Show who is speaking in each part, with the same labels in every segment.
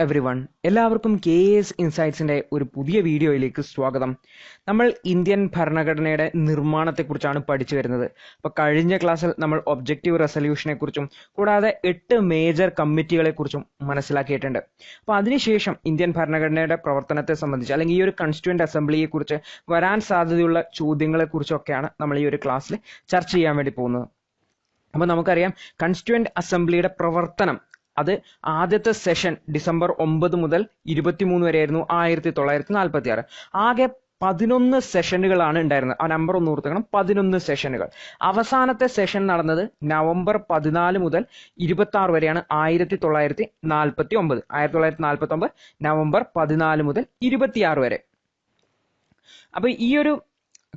Speaker 1: Every one, എല്ലാവർക്കും KS ഇൻസൈറ്റ്സിൻ്റെ ഒരു പുതിയ വീഡിയോയിലേക്ക് സ്വാഗതം. നമ്മൾ ഇന്ത്യൻ ഭരണഘടനയുടെ നിർമ്മാണത്തെക്കുറിച്ചാണ് പഠിച്ചു വരുന്നത്. അപ്പോൾ കഴിഞ്ഞ ക്ലാസ്സിൽ നമ്മൾ ഒബ്ജക്റ്റീവ് റെസൊല്യൂഷനെ കുറിച്ചും കൂടാതെ 8 മേജർ കമ്മിറ്റികളെക്കുറിച്ചും മനസ്സിലാക്കിയിട്ടുണ്ട്. അപ്പോൾ അതിനുശേഷം ഇന്ത്യൻ ഭരണഘടനയുടെ പ്രവർത്തനത്തെ സംബന്ധിച്ച് അല്ലെങ്കിൽ ഈ ഒരു കോൺസ്റ്റിറ്റ്യൂവൻ്റ് അസംബ്ലിയെക്കുറിച്ച് വരാൻ സാധ്യതയുള്ള ചോദ്യങ്ങളെക്കുറിച്ചൊക്കെയാണ് നമ്മൾ ഈ ഒരു ക്ലാസ്സിൽ ചർച്ച ചെയ്യാൻ വേണ്ടി പോകുന്നത്. അപ്പോൾ നമുക്കറിയാം കോൺസ്റ്റിറ്റ്യൂവൻ്റ് അസംബ്ലിയുടെ പ്രവർത്തനം അത് ആദ്യത്തെ സെഷൻ ഡിസംബർ 9 മുതൽ 23 വരെയായിരുന്നു 1946. ആകെ 11 സെഷനുകളാണ് ഉണ്ടായിരുന്നത്. ആ നമ്പർ ഒന്ന് ഓർത്തുക്കണം, 11 സെഷനുകൾ. അവസാനത്തെ സെഷൻ നടന്നത് നവംബർ 14 മുതൽ 26 വരെയാണ് 1949 നവംബർ 14 മുതൽ 26 വരെ. അപ്പൊ ഈ ഒരു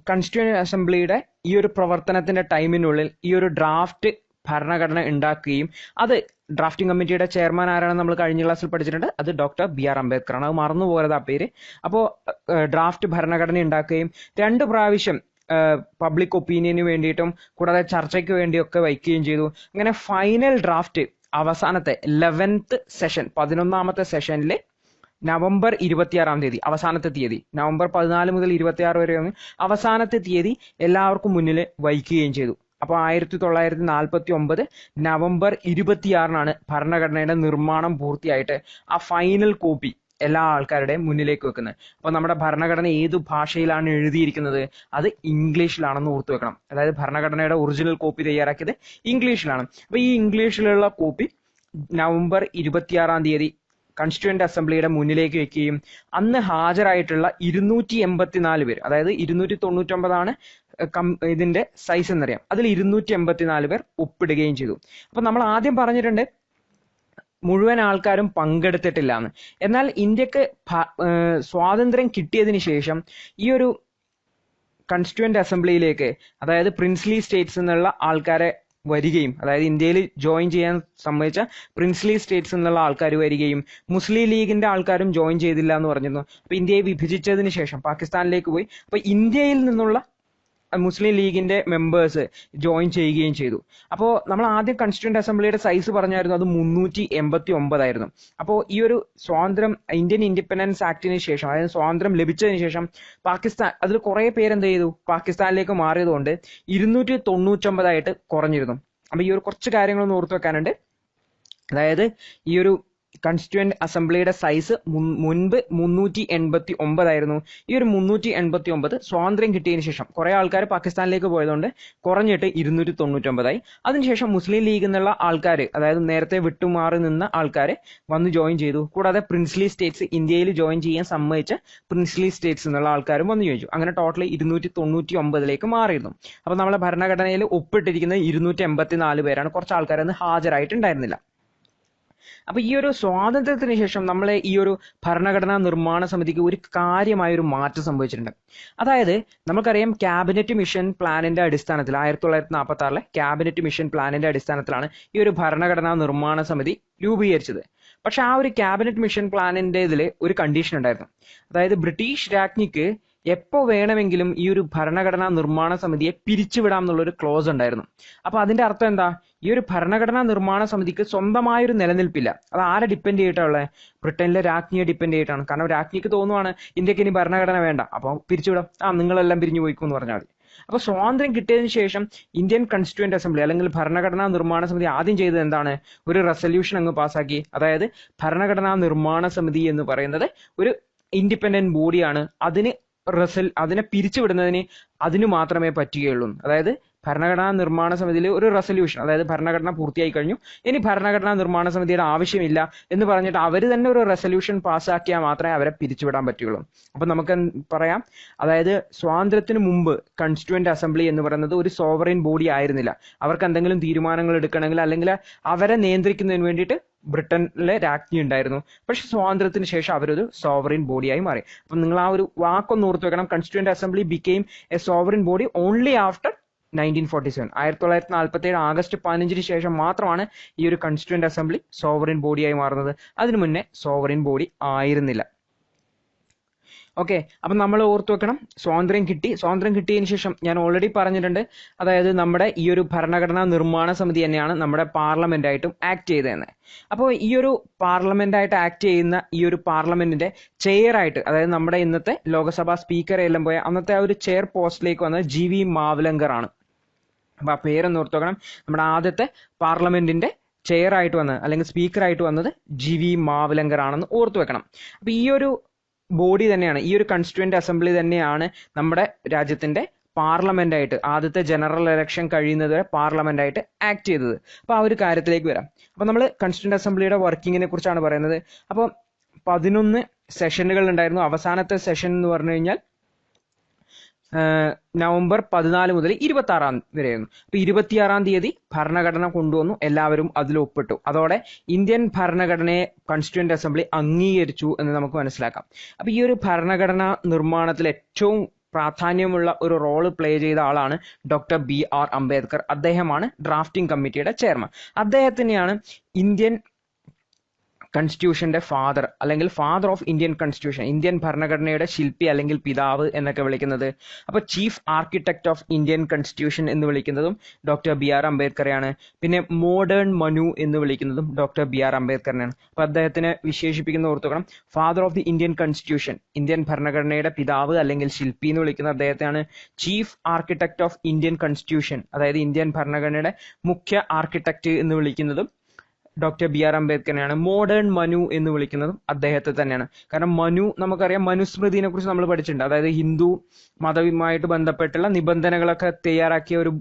Speaker 1: കോൺസ്റ്റിറ്റ്യൂവൻ്റ് അസംബ്ലിയുടെ ഈ ഒരു പ്രവർത്തനത്തിന്റെ ടൈമിനുള്ളിൽ ഈ ഒരു ഡ്രാഫ്റ്റ് ഭരണഘടന ഉണ്ടാക്കുകയും അത് ഡ്രാഫ്റ്റിംഗ് കമ്മിറ്റിയുടെ ചെയർമാൻ ആരാണെന്ന് നമ്മൾ കഴിഞ്ഞ ക്ലാസ്സിൽ പഠിച്ചിട്ടുണ്ട്. അത് ഡോക്ടർ BR അംബേദ്കർ ആണ്. അത് മറന്നുപോയത് ആ പേര്. അപ്പോൾ ഡ്രാഫ്റ്റ് ഭരണഘടന ഉണ്ടാക്കുകയും 2 പ്രാവശ്യം പബ്ലിക് ഒപ്പീനിയന് വേണ്ടിയിട്ടും കൂടാതെ ചർച്ചയ്ക്ക് വേണ്ടിയൊക്കെ വയ്ക്കുകയും ചെയ്തു. അങ്ങനെ ഫൈനൽ ഡ്രാഫ്റ്റ് അവസാനത്തെ 11th സെഷൻ 11ാമത്തെ സെഷനിൽ നവംബർ 26-ാം തീയതി അവസാനത്തെ തീയതി, നവംബർ 14 മുതൽ 26 വരെ അവസാനത്തെ തീയതി എല്ലാവർക്കും മുന്നിൽ വയ്ക്കുകയും ചെയ്തു. അപ്പോൾ 1949 നവംബർ 26-നാണ് ഭരണഘടനയുടെ നിർമ്മാണം പൂർത്തിയായിട്ട് ആ ഫൈനൽ കോപ്പി എല്ലാ ആൾക്കാരുടെയും മുന്നിലേക്ക് വെക്കുന്നത്. അപ്പോൾ നമ്മുടെ ഭരണഘടന ഏതു ഭാഷയിലാണ് എഴുതിയിരിക്കുന്നത്? അത് ഇംഗ്ലീഷിലാണെന്ന് ഓർത്തു വെക്കണം. അതായത് ഭരണഘടനയുടെ ഒറിജിനൽ കോപ്പി തയ്യാറാക്കിയത് ഇംഗ്ലീഷിലാണ്. അപ്പോൾ ഈ ഇംഗ്ലീഷിലുള്ള കോപ്പി നവംബർ 26-ാം തീയതി കോൺസ്റ്റിറ്റ്യൂവൻ്റ് അസംബ്ലിയുടെ മുന്നിലേക്ക് വെക്കുകയും അന്ന് ഹാജരായിട്ടുള്ള 284 പേർ, അതായത് 299 ഇതിന്റെ സൈസ് എന്നറിയാം, അതിൽ 284 പേർ ഒപ്പിടുകയും ചെയ്തു. അപ്പൊ നമ്മൾ ആദ്യം പറഞ്ഞിട്ടുണ്ട് മുഴുവൻ ആൾക്കാരും പങ്കെടുത്തിട്ടില്ല എന്ന്. എന്നാൽ ഇന്ത്യക്ക് സ്വാതന്ത്ര്യം കിട്ടിയതിന് ശേഷം ഈ ഒരു കോൺസ്റ്റിറ്റ്യൂവൻ്റ് അസംബ്ലിയിലേക്ക്, അതായത് പ്രിൻസ്ലി സ്റ്റേറ്റ്സ് എന്നുള്ള ആൾക്കാരെ വരികയും, അതായത് ഇന്ത്യയിൽ ജോയിൻ ചെയ്യാൻ സമ്മതിച്ച പ്രിൻസ്ലി സ്റ്റേറ്റ്സ് എന്നുള്ള ആൾക്കാർ വരികയും മുസ്ലിം ലീഗിന്റെ ആൾക്കാരും ജോയിൻ ചെയ്തില്ല എന്ന് പറഞ്ഞിരുന്നു. അപ്പൊ ഇന്ത്യയെ വിഭജിച്ചതിന് ശേഷം പാകിസ്ഥാനിലേക്ക് പോയി. അപ്പൊ ഇന്ത്യയിൽ നിന്നുള്ള മുസ്ലിം ലീഗിന്റെ മെമ്പേഴ്സ് ജോയിൻ ചെയ്യുകയും ചെയ്തു. അപ്പോൾ നമ്മൾ ആദ്യം കോൺസ്റ്റിറ്റ്യൂവൻ്റ് അസംബ്ലിയുടെ സൈസ് പറഞ്ഞായിരുന്നു, അത് 389 ആയിരുന്നു. അപ്പോൾ ഈ ഒരു സ്വാതന്ത്ര്യം, ഇന്ത്യൻ ഇൻഡിപെൻഡൻസ് ആക്ടിന് ശേഷം, അതായത് സ്വാതന്ത്ര്യം ലഭിച്ചതിന് ശേഷം പാകിസ്ഥാൻ, അതിൽ കുറെ പേരെന്ത് ചെയ്തു, പാകിസ്ഥാനിലേക്ക് മാറിയതുകൊണ്ട് 299 ആയിട്ട് കുറഞ്ഞിരുന്നു. അപ്പൊ ഈ ഒരു കുറച്ച് കാര്യങ്ങളൊന്ന് ഓർത്തു വെക്കാനുണ്ട്. അതായത് ഈ ഒരു കോൺസ്റ്റിറ്റ്യൂവൻ്റ് അസംബ്ലിയുടെ സൈസ് മുൻപ് 389 ആയിരുന്നു. ഈ ഒരു 389 സ്വാതന്ത്ര്യം കിട്ടിയതിന് ശേഷം കുറെ ആൾക്കാർ പാകിസ്ഥാനിലേക്ക് പോയതുകൊണ്ട് കുറഞ്ഞിട്ട് 299 ആയി. അതിനുശേഷം മുസ്ലിം ലീഗ് എന്നുള്ള ആൾക്കാർ, അതായത് നേരത്തെ വിട്ടുമാറി നിന്ന ആൾക്കാർ വന്ന് ജോയിൻ ചെയ്തു. കൂടാതെ പ്രിൻസ്ലി സ്റ്റേറ്റ്സ്, ഇന്ത്യയിൽ ജോയിൻ ചെയ്യാൻ സമ്മതിച്ച പ്രിൻസ്ലി സ്റ്റേറ്റ്സ് എന്നുള്ള ആൾക്കാരും വന്ന് ചോദിച്ചു. അങ്ങനെ ടോട്ടൽ 299 മാറിയിരുന്നു. അപ്പൊ നമ്മളെ ഭരണഘടനയിൽ ഒപ്പിട്ടിരിക്കുന്നത് 284 പേരാണ്. കുറച്ച് ആൾക്കാരൊന്നും ഹാജരായിട്ടുണ്ടായിരുന്നില്ല. അപ്പൊ ഈ ഒരു സ്വാതന്ത്ര്യത്തിന് ശേഷം നമ്മളെ ഈ ഒരു ഭരണഘടനാ നിർമ്മാണ സമിതിക്ക് ഒരു കാര്യമായൊരു മാറ്റം സംഭവിച്ചിട്ടുണ്ട്. അതായത് നമുക്കറിയാം, ക്യാബിനറ്റ് മിഷൻ പ്ലാനിന്റെ അടിസ്ഥാനത്തിൽ 1946 ക്യാബിനറ്റ് മിഷൻ പ്ലാനിന്റെ അടിസ്ഥാനത്തിലാണ് ഈ ഒരു ഭരണഘടനാ നിർമ്മാണ സമിതി രൂപീകരിച്ചത്. പക്ഷെ ആ ഒരു ക്യാബിനറ്റ് മിഷൻ പ്ലാനിന്റെ ഇതിൽ ഒരു കണ്ടീഷൻ ഉണ്ടായിരുന്നു. അതായത് ബ്രിട്ടീഷ് രാജ്ഞിക്ക് എപ്പോ വേണമെങ്കിലും ഈ ഒരു ഭരണഘടനാ നിർമ്മാണ സമിതിയെ പിരിച്ചുവിടാം എന്നുള്ളൊരു ക്ലോസ് ഉണ്ടായിരുന്നു. അപ്പൊ അതിന്റെ അർത്ഥം എന്താ? ഈ ഒരു ഭരണഘടനാ നിർമ്മാണ സമിതിക്ക് സ്വന്തമായൊരു നിലനിൽപ്പില്ല. അത് ആരെ ഡിപ്പെൻഡ് ചെയ്തിട്ടുള്ളത്? ബ്രിട്ടനിലെ രാജ്ഞിയെ ഡിപ്പെൻഡ് ചെയ്തിട്ടാണ്. കാരണം രാജ്ഞിക്ക് തോന്നുവാണ് ഇന്ത്യക്ക് ഇനി ഭരണഘടന വേണ്ട, അപ്പൊ പിരിച്ചുവിടാം, നിങ്ങളെല്ലാം പിരിഞ്ഞു പോയിക്കോ എന്ന് പറഞ്ഞാൽ മതി. അപ്പൊ സ്വാതന്ത്ര്യം കിട്ടിയതിനു ശേഷം ഇന്ത്യൻ കോൺസ്റ്റിറ്റ്യൂവൻ്റ് അസംബ്ലി അല്ലെങ്കിൽ ഭരണഘടനാ നിർമ്മാണ സമിതി ആദ്യം ചെയ്തത് എന്താണ്? ഒരു റെസൊല്യൂഷൻ അങ്ങ് പാസ്സാക്കി. അതായത് ഭരണഘടനാ നിർമ്മാണ സമിതി എന്ന് പറയുന്നത് ഒരു ഇൻഡിപെൻഡന്റ് ബോഡിയാണ്. അതിനെ പിരിച്ചുവിടുന്നതിന് അതിന് മാത്രമേ പറ്റുകയുള്ളൂ. അതായത് ഭരണഘടനാ നിർമ്മാണ സമിതിയിൽ ഒരു റെസൊല്യൂഷൻ, അതായത് ഭരണഘടന പൂർത്തിയായി കഴിഞ്ഞു, ഇനി ഭരണഘടനാ നിർമ്മാണ സമിതിയുടെ ആവശ്യമില്ല എന്ന് പറഞ്ഞിട്ട് അവർ തന്നെ ഒരു റെസൊല്യൂഷൻ പാസ്സാക്കിയാൽ മാത്രമേ അവരെ പിരിച്ചുവിടാൻ പറ്റുകയുള്ളൂ. അപ്പൊ നമുക്ക് പറയാം, അതായത് സ്വാതന്ത്ര്യത്തിന് മുമ്പ് കോൺസ്റ്റിറ്റ്യൂവൻ്റ് അസംബ്ലി എന്ന് പറയുന്നത് ഒരു സോവറിൻ ബോഡി ആയിരുന്നില്ല. അവർക്ക് എന്തെങ്കിലും തീരുമാനങ്ങൾ എടുക്കണമെങ്കിൽ അല്ലെങ്കിൽ അവരെ നിയന്ത്രിക്കുന്നതിന് വേണ്ടിയിട്ട് ബ്രിട്ടനിലെ രാജ്ഞി ഉണ്ടായിരുന്നു. പക്ഷെ സ്വാതന്ത്ര്യത്തിന് ശേഷം അവരൊരു സോവറിൻ ബോഡിയായി മാറി. അപ്പം നിങ്ങൾ ആ ഒരു വാക്കൊന്ന് ഓർത്തു വെക്കണം. Constituent assembly became A sovereign body only after 1947. 1947 August 15 ശേഷം മാത്രമാണ് ഈ ഒരു കോൺസ്റ്റിറ്റ്യൂവൻ്റ് അസംബ്ലി സോവറിൻ ബോഡിയായി മാറുന്നത്. അതിനു മുന്നേ സോവറിൻ ബോഡി ആയിരുന്നില്ല. ഓക്കെ, അപ്പം നമ്മൾ ഓർത്തു വെക്കണം, സ്വാതന്ത്ര്യം കിട്ടിയതിന് ശേഷം ഞാൻ ഓൾറെഡി പറഞ്ഞിട്ടുണ്ട്, അതായത് നമ്മുടെ ഈ ഒരു ഭരണഘടനാ നിർമ്മാണ സമിതി തന്നെയാണ് നമ്മുടെ പാർലമെന്റ് ആയിട്ടും ആക്ട് ചെയ്തതെന്ന്. അപ്പോൾ ഈ ഒരു പാർലമെന്റ് ആയിട്ട് ആക്ട് ചെയ്യുന്ന ഈ ഒരു പാർലമെന്റിന്റെ ചെയർ ആയിട്ട്, അതായത് നമ്മുടെ ഇന്നത്തെ ലോകസഭാ സ്പീക്കർ എല്ലാം പോയ അന്നത്തെ ആ ഒരു ചെയർ പോസ്റ്റിലേക്ക് വന്നത് GV മാവ്ലങ്കർ ആണ്. അപ്പൊ ആ പേരൊന്ന് ഓർത്തു വെക്കണം. നമ്മുടെ ആദ്യത്തെ പാർലമെന്റിന്റെ ചെയർ ആയിട്ട് വന്നത് അല്ലെങ്കിൽ സ്പീക്കർ ആയിട്ട് വന്നത് GV മാവ്ലങ്കർ ആണെന്ന് ഓർത്തു വെക്കണം. അപ്പൊ ഈ ഒരു ബോഡി തന്നെയാണ്, ഈ ഒരു കോൺസ്റ്റിറ്റ്യൂവന്റ് അസംബ്ലി തന്നെയാണ് നമ്മുടെ രാജ്യത്തിന്റെ പാർലമെന്റ് ആയിട്ട് ആദ്യത്തെ ജനറൽ ഇലക്ഷൻ കഴിയുന്നത് വരെ പാർലമെന്റ് ആയിട്ട് ആക്ട് ചെയ്തത്. അപ്പൊ ആ ഒരു കാര്യത്തിലേക്ക് വരാം. അപ്പൊ നമ്മൾ കോൺസ്റ്റിറ്റ്യൂവന്റ് അസംബ്ലിയുടെ വർക്കിങ്ങിനെ കുറിച്ചാണ് പറയുന്നത്. അപ്പോൾ 11 സെഷനുകൾ ഉണ്ടായിരുന്നു. അവസാനത്തെ സെഷൻ എന്ന് പറഞ്ഞു കഴിഞ്ഞാൽ നവംബർ 14 മുതൽ 26 വരെയായിരുന്നു. അപ്പൊ 26 തീയതി ഭരണഘടന കൊണ്ടുവന്നു, എല്ലാവരും അതിൽ ഒപ്പിട്ടു. അതോടെ ഇന്ത്യൻ ഭരണഘടനയെ കോൺസ്റ്റിറ്റ്യൂവന്റ് അസംബ്ലി അംഗീകരിച്ചു എന്ന് നമുക്ക് മനസ്സിലാക്കാം. അപ്പൊ ഈ ഒരു ഭരണഘടനാ നിർമ്മാണത്തിൽ ഏറ്റവും പ്രാധാന്യമുള്ള ഒരു റോള് പ്ലേ ചെയ്ത ആളാണ് ഡോക്ടർ BR അംബേദ്കർ. അദ്ദേഹമാണ് ഡ്രാഫ്റ്റിംഗ് കമ്മിറ്റിയുടെ ചെയർമാൻ. അദ്ദേഹത്തിനെയാണ് ഇന്ത്യൻ കോൺസ്റ്റിറ്റ്യൂഷന്റെ ഫാദർ അല്ലെങ്കിൽ father of Indian constitution, Indian ഭരണഘടനയുടെ ശില്പി അല്ലെങ്കിൽ പിതാവ് എന്നൊക്കെ വിളിക്കുന്നത്. അപ്പൊ chief architect of Indian constitution എന്ന് വിളിക്കുന്നതും ഡോക്ടർ BR അംബേദ്കറെയാണ്. പിന്നെ മോഡേൺ മനു എന്ന് വിളിക്കുന്നതും ഡോക്ടർ BR അംബേദ്കറിനെയാണ്. അപ്പൊ അദ്ദേഹത്തിനെ വിശേഷിപ്പിക്കുന്ന ഓർത്തുക്കണം, father of the Indian constitution, Indian ഭരണഘടനയുടെ പിതാവ് അല്ലെങ്കിൽ ശില്പി എന്ന് വിളിക്കുന്ന അദ്ദേഹത്തെയാണ് chief architect of Indian constitution, അതായത് ഇന്ത്യൻ ഭരണഘടനയുടെ മുഖ്യ ആർക്കിടെക്ട് എന്ന് വിളിക്കുന്നതും ഡോക്ടർ BR അംബേദ്കറിനെയാണ്. മോഡേൺ മനു എന്ന് വിളിക്കുന്നതും അദ്ദേഹത്തെ തന്നെയാണ്. കാരണം മനു, നമുക്കറിയാം, മനുസ്മൃതിനെ കുറിച്ച് നമ്മൾ പഠിച്ചിട്ടുണ്ട്. അതായത് ഹിന്ദു മതവുമായിട്ട് ബന്ധപ്പെട്ടുള്ള നിബന്ധനകളൊക്കെ തയ്യാറാക്കിയ ഒരു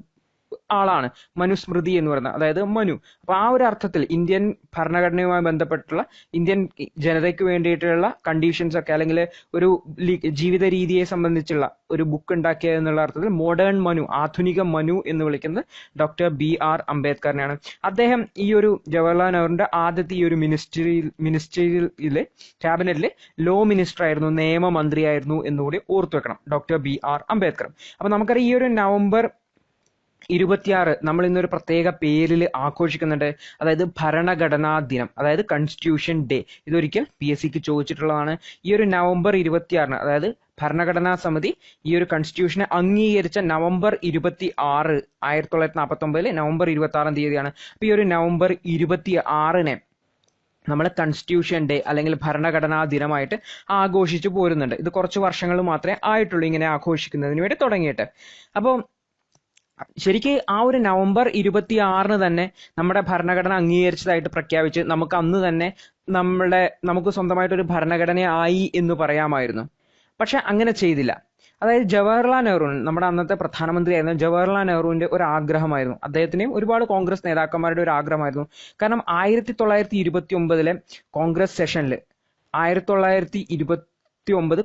Speaker 1: ആളാണ് മനുസ്മൃതി എന്ന് പറയുന്നത്, അതായത് മനു. അപ്പൊ ആ ഒരു അർത്ഥത്തിൽ ഇന്ത്യൻ ഭരണഘടനയുമായി ബന്ധപ്പെട്ടുള്ള ഇന്ത്യൻ ജനതയ്ക്ക് വേണ്ടിയിട്ടുള്ള കണ്ടീഷൻസ് ഒക്കെ അല്ലെങ്കിൽ ഒരു ജീവിത രീതിയെ സംബന്ധിച്ചുള്ള ഒരു ബുക്ക് ഉണ്ടാക്കിയ എന്നുള്ള അർത്ഥത്തിൽ മോഡേൺ മനു, ആധുനിക മനു എന്ന് വിളിക്കുന്നത് ഡോക്ടർ BR അംബേദ്കറിനെയാണ്. അദ്ദേഹം ഈ ഒരു ജവഹർലാൽ നെഹ്റുവിന്റെ ആദ്യത്തെ ഈ ഒരു മിനിസ്ട്രിയിലെ ക്യാബിനറ്റിലെ ലോ മിനിസ്റ്റർ ആയിരുന്നു, നിയമമന്ത്രിയായിരുന്നു എന്നുകൂടി ഓർത്തു വെക്കണം ഡോക്ടർ BR അംബേദ്കർ. അപ്പൊ നമുക്കറിയാം ഈ ഒരു നവംബർ 26 നമ്മൾ ഇന്നൊരു പ്രത്യേക പേരിൽ ആഘോഷിക്കുന്നുണ്ട്, അതായത് ഭരണഘടനാ ദിനം, അതായത് കോൺസ്റ്റിറ്റ്യൂഷൻ ഡേ. ഇതൊരിക്കൽ PSCക്ക് ചോദിച്ചിട്ടുള്ളതാണ്. ഈ ഒരു നവംബർ 26, അതായത് ഭരണഘടനാ സമിതി ഈ ഒരു കോൺസ്റ്റിറ്റ്യൂഷനെ അംഗീകരിച്ച നവംബർ 26, 1949 നവംബർ 26 തീയതിയാണ്. അപ്പൊ ഈ ഒരു നവംബർ 26 നമ്മൾ കോൺസ്റ്റിറ്റ്യൂഷൻ ഡേ അല്ലെങ്കിൽ ഭരണഘടനാ ദിനമായിട്ട് ആഘോഷിച്ചു പോരുന്നുണ്ട്. ഇത് കുറച്ച് വർഷങ്ങൾ മാത്രമേ ആയിട്ടുള്ളൂ ഇങ്ങനെ ആഘോഷിക്കുന്നതിന് വേണ്ടി തുടങ്ങിയിട്ട്. അപ്പോൾ ശരിക്ക് ആ ഒരു നവംബർ 26 തന്നെ നമ്മുടെ ഭരണഘടന അംഗീകരിച്ചതായിട്ട് പ്രഖ്യാപിച്ച് നമുക്ക് അന്ന് തന്നെ നമുക്ക് സ്വന്തമായിട്ടൊരു ഭരണഘടന ആയി എന്ന് പറയാമായിരുന്നു. പക്ഷെ അങ്ങനെ ചെയ്തില്ല. അതായത് ജവഹർലാൽ നെഹ്റു, നമ്മുടെ അന്നത്തെ പ്രധാനമന്ത്രിയായിരുന്ന ജവഹർലാൽ നെഹ്റുവിന്റെ ഒരു ആഗ്രഹമായിരുന്നു, അദ്ദേഹത്തിനെയും ഒരുപാട് കോൺഗ്രസ് നേതാക്കന്മാരുടെ ഒരു ആഗ്രഹമായിരുന്നു. കാരണം 1929 കോൺഗ്രസ് സെഷനിൽ 1929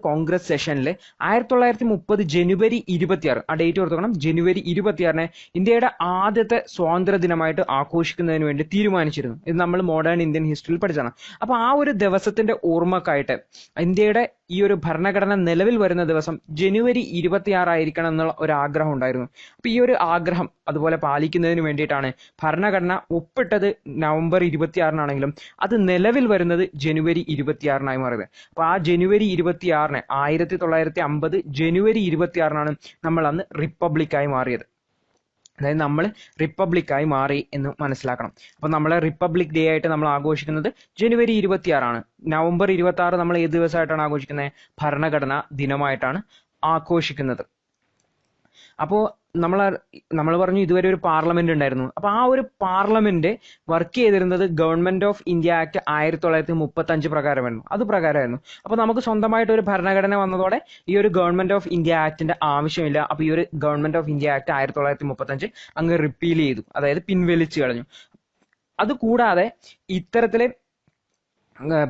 Speaker 1: കോൺഗ്രസ് സെഷനിൽ 1930 ജനുവരി 26, ആ ഡേറ്റ് ഓർത്തോണം, ജനുവരി 26 ഇന്ത്യയുടെ ആദ്യത്തെ സ്വാതന്ത്ര്യ ദിനമായിട്ട് ആഘോഷിക്കുന്നതിന് വേണ്ടി തീരുമാനിച്ചിരുന്നു. ഇത് നമ്മൾ മോഡേൺ ഇന്ത്യൻ ഹിസ്റ്ററിയിൽ പഠിച്ചതാണ്. അപ്പൊ ആ ഒരു ദിവസത്തിന്റെ ഓർമ്മക്കായിട്ട് ഇന്ത്യയുടെ ഈ ഒരു ഭരണഘടന നിലവിൽ വരുന്ന ദിവസം ജനുവരി 26 ആയിരിക്കണം എന്നുള്ള ഒരു ആഗ്രഹം ഉണ്ടായിരുന്നു. അപ്പൊ ഈ ഒരു ആഗ്രഹം അതുപോലെ പാലിക്കുന്നതിന് വേണ്ടിയിട്ടാണ് ഭരണഘടന ഒപ്പിട്ടത് നവംബർ 26 അത് നിലവിൽ വരുന്നത് ജനുവരി 26 മാറിയത്. അപ്പൊ ആ ജനുവരി 26 1950 ജനുവരി 26 നമ്മൾ അന്ന് റിപ്പബ്ലിക്കായി മാറിയത്. അതായത് നമ്മൾ റിപ്പബ്ലിക്കായി മാറി എന്ന് മനസ്സിലാക്കണം. അപ്പൊ നമ്മൾ റിപ്പബ്ലിക് ഡേ ആയിട്ട് നമ്മൾ ആഘോഷിക്കുന്നത് ജനുവരി 26. നവംബർ 26 നമ്മൾ ഏത് ദിവസമായിട്ടാണ് ആഘോഷിക്കുന്നത്? ഭരണഘടനാ ദിനമായിട്ടാണ് ആഘോഷിക്കുന്നത്. അപ്പോൾ നമ്മൾ പറഞ്ഞു ഇതുവരെ ഒരു പാർലമെന്റ് ഉണ്ടായിരുന്നു. അപ്പൊ ആ ഒരു പാർലമെന്റ് വർക്ക് ചെയ്തിരുന്നത് ഗവൺമെന്റ് ഓഫ് ഇന്ത്യ ആക്ട് 1935 പ്രകാരമായിരുന്നു. അത് പ്രകാരമായിരുന്നു. അപ്പൊ നമുക്ക് സ്വന്തമായിട്ട് ഒരു ഭരണഘടന വന്നതോടെ ഈ ഒരു ഗവൺമെന്റ് ഓഫ് ഇന്ത്യ ആക്ടിന്റെ ആവശ്യമില്ല. അപ്പൊ ഈ ഒരു ഗവൺമെന്റ് ഓഫ് ഇന്ത്യ ആക്ട് 1935 അങ്ങ് റിപ്പീൽ ചെയ്തു, അതായത് പിൻവലിച്ചു കളഞ്ഞു. അതുകൂടാതെ ഇത്തരത്തില്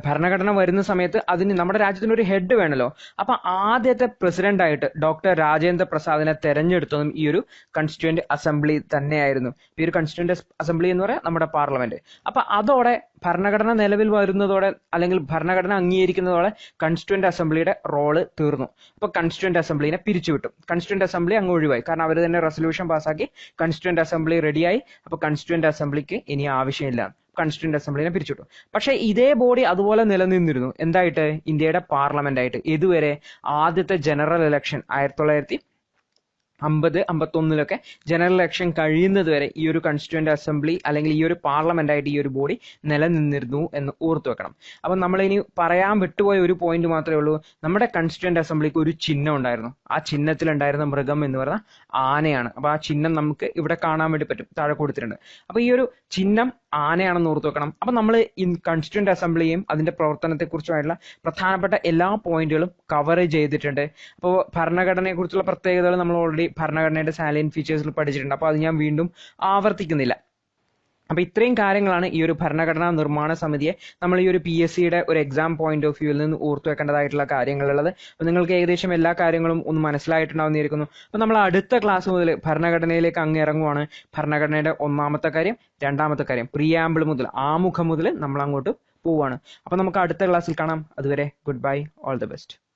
Speaker 1: ഭരണഘടന വരുന്ന സമയത്ത് അതിന് നമ്മുടെ രാജ്യത്തിന് ഒരു ഹെഡ് വേണമല്ലോ. അപ്പൊ ആദ്യത്തെ പ്രസിഡന്റ് ആയിട്ട് ഡോക്ടർ രാജേന്ദ്ര പ്രസാദിനെ തെരഞ്ഞെടുത്തതും ഈ ഒരു കോൺസ്റ്റിറ്റ്യൂവന്റ് അസംബ്ലി തന്നെയായിരുന്നു. ഈ ഒരു കോൺസ്റ്റിറ്റ്യൂവന്റ് അസംബ്ലി എന്ന് പറയാം നമ്മുടെ പാർലമെന്റ്. അപ്പൊ അതോടെ ഭരണഘടന നിലവിൽ വരുന്നതോടെ അല്ലെങ്കിൽ ഭരണഘടന അംഗീകരിക്കുന്നതോടെ കോൺസ്റ്റിറ്റ്യൂവന്റ് അസംബ്ലിയുടെ റോള് തീർന്നു. അപ്പൊ കോൺസ്റ്റിറ്റ്യൂവന്റ് അസംബ്ലിനെ പിരിച്ചുവിട്ടു. കോൺസ്റ്റിറ്റ്യൂവന്റ് അസംബ്ലി അങ്ങ് ഒഴിവായി. കാരണം അവർ തന്നെ റെസൊല്യൂഷൻ പാസ്സാക്കി കോൺസ്റ്റിറ്റ്യൂവന്റ് അസംബ്ലി റെഡിയായി. അപ്പൊ കോൺസ്റ്റിറ്റ്യൂവന്റ് അസംബ്ലിക്ക് ഇനി ആവശ്യമില്ല. കോൺസ്റ്റിറ്റ്യൂന്റ് അസംബ്ലിനെ പിരിച്ചുവിട്ടു. പക്ഷെ ഇതേ ബോഡി അതുപോലെ നിലനിന്നിരുന്നു എന്തായിട്ട്? ഇന്ത്യയുടെ പാർലമെന്റ് ആയിട്ട്. ഇതുവരെ ആദ്യത്തെ ജനറൽ ഇലക്ഷൻ 1951 ജനറൽ ഇലക്ഷൻ കഴിയുന്നത് വരെ ഈ ഒരു കോൺസ്റ്റിറ്റ്യൂന്റ് അസംബ്ലി അല്ലെങ്കിൽ ഈ ഒരു പാർലമെന്റ് ആയിട്ട് ഈ ഒരു ബോഡി നിലനിന്നിരുന്നു എന്ന് ഓർത്തു വെക്കണം. അപ്പൊ നമ്മൾ ഇനി പറയാൻ വിട്ടുപോയ ഒരു പോയിന്റ് മാത്രമേ ഉള്ളൂ. നമ്മുടെ കോൺസ്റ്റിറ്റ്യൂന്റ് അസംബ്ലിക്ക് ഒരു ചിഹ്നം ഉണ്ടായിരുന്നു. ആ ചിഹ്നത്തിലുണ്ടായിരുന്ന മൃഗം എന്ന് പറഞ്ഞാൽ ആനയാണ്. അപ്പൊ ആ ചിഹ്നം നമുക്ക് ഇവിടെ കാണാൻ വേണ്ടി പറ്റും, താഴെ കൊടുത്തിട്ടുണ്ട്. അപ്പൊ ഈ ഒരു ചിഹ്നം ആനയാണെന്ന് ഓർത്തു വെക്കണം. അപ്പൊ നമ്മൾ കോൺസ്റ്റിറ്റ്യൂന്റ് അസംബ്ലിയും അതിന്റെ പ്രവർത്തനത്തെക്കുറിച്ചുമായിട്ടുള്ള പ്രധാനപ്പെട്ട എല്ലാ പോയിന്റുകളും കവർ ചെയ്തിട്ടുണ്ട്. അപ്പോൾ ഭരണഘടനയെ കുറിച്ചുള്ള പ്രത്യേകതകൾ നമ്മൾ ഓൾറെഡി ഭരണഘടനയുടെ സാലിയന്റ് ഫീച്ചേഴ്സിൽ പഠിച്ചിട്ടുണ്ട്. അപ്പോൾ അത് ഞാൻ വീണ്ടും ആവർത്തിക്കുന്നില്ല. അപ്പൊ ഇത്രയും കാര്യങ്ങളാണ് ഈ ഒരു ഭരണഘടനാ നിർമ്മാണ സമിതിയെ നമ്മൾ ഈ ഒരു PSCയുടെ ഒരു എക്സാം പോയിന്റ് ഓഫ് വ്യൂവിൽ നിന്ന് ഓർത്തു വെക്കേണ്ടതായിട്ടുള്ള കാര്യങ്ങളുള്ളത്. അപ്പൊ നിങ്ങൾക്ക് ഏകദേശം എല്ലാ കാര്യങ്ങളും ഒന്ന് മനസ്സിലായിട്ടുണ്ടാവുന്നിരിക്കുന്നു. അപ്പൊ നമ്മൾ അടുത്ത ക്ലാസ് മുതൽ ഭരണഘടനയിലേക്ക് അങ്ങ് ഇറങ്ങുവാണ്. ഭരണഘടനയുടെ ഒന്നാമത്തെ കാര്യം, രണ്ടാമത്തെ കാര്യം, പ്രിയാമ്പിൾ മുതൽ, ആമുഖം മുതൽ നമ്മൾ അങ്ങോട്ട് പോവാണ്. അപ്പൊ നമുക്ക് അടുത്ത ക്ലാസ്സിൽ കാണാം. അതുവരെ good bye, all the best.